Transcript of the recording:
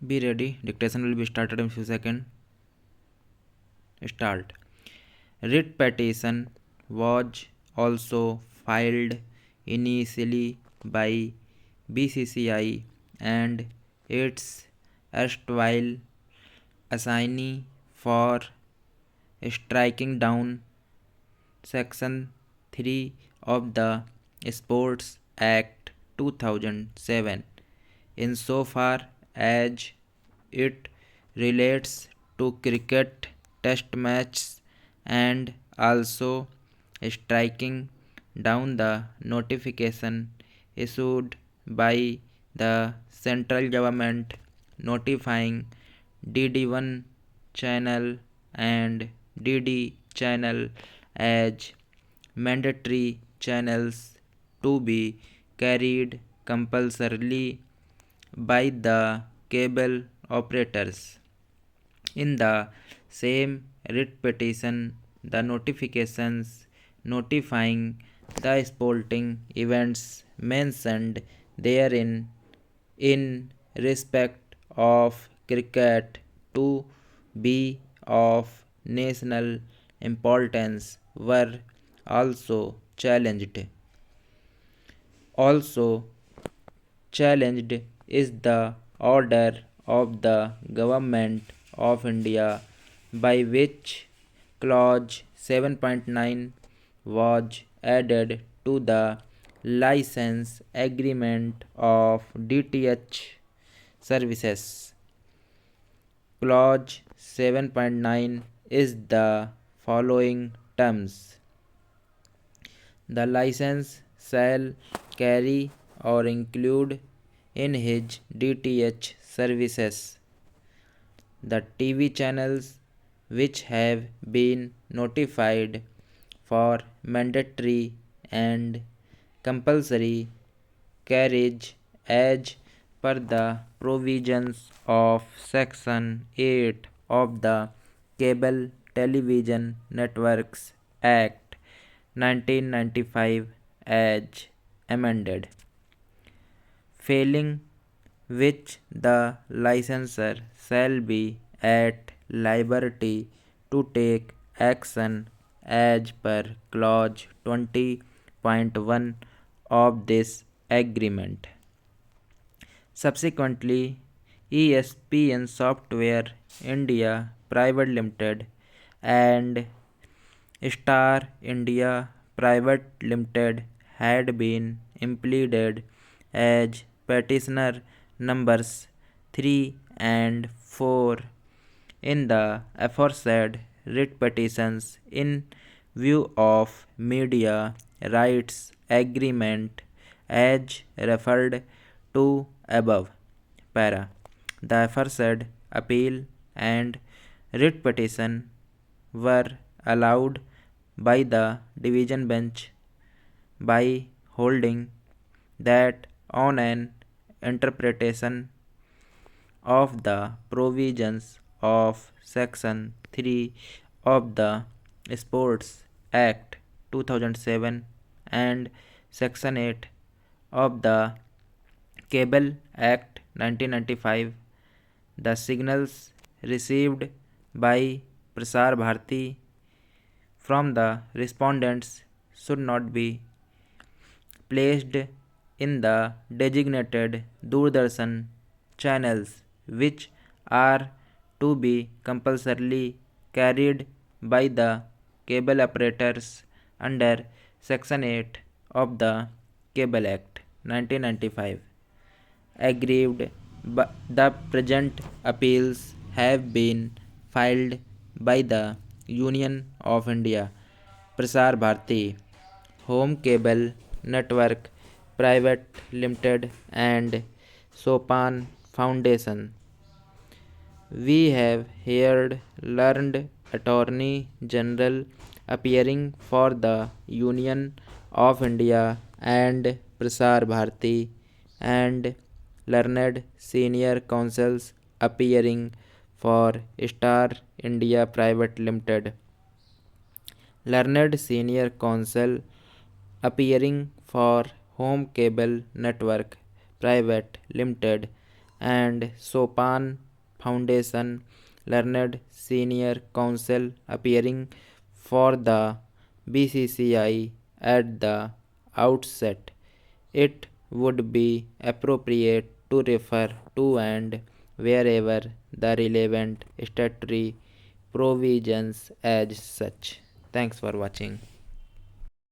Be ready. Dictation will be started in few seconds. Start. Writ petition was also filed initially by BCCI and its erstwhile assignee for striking down Section 3 of the Sports Act 2007 insofar as it relates to cricket test matches and also striking down the notification issued by the central government notifying DD1 channel and DD channel as mandatory channels to be carried compulsorily by the cable operators. In the same writ petition, the notifications notifying the sporting events mentioned therein in respect of cricket to be of national importance were also challenged. Also challenged is the order of the Government of India by which clause 7.9 was added to the license agreement of DTH services. Clause 7.9 is the following terms: the license shall carry or include in his DTH services the TV channels which have been notified for mandatory and compulsory carriage as per the provisions of Section 8 of the Cable Television Networks Act 1995 as amended, failing which the licensor shall be at liberty to take action as per clause 20.1 of this agreement. Subsequently, ESPN Software India Private Limited and Star India Private Limited had been impleaded as petitioner numbers 3 and 4 in the aforesaid writ petitions in view of media rights agreement as referred to above. Para. The aforesaid appeal and writ petition were allowed by the division bench by holding that on an interpretation of the provisions of Section 3 of the Sports Act 2007 and Section 8 of the Cable Act 1995, the signals received by Prasar Bharati from the respondents should not be placed in the designated Doordarshan channels, which are to be compulsorily carried by the cable operators under Section 8 of the Cable Act 1995. Aggrieved, the present appeals have been filed by the Union of India Prasar Bharati Home Cable Network Private Limited and Sopan Foundation. We have heard learned Attorney General appearing for the Union of India and Prasar Bharati and learned senior counsels appearing for Star India Private Limited. Learned senior counsel appearing for Home Cable Network Private Limited and Sopan Foundation Learned Senior Counsel appearing for the BCCI at the outset. It would be appropriate to refer to and wherever the relevant statutory provisions as such. Thanks for watching.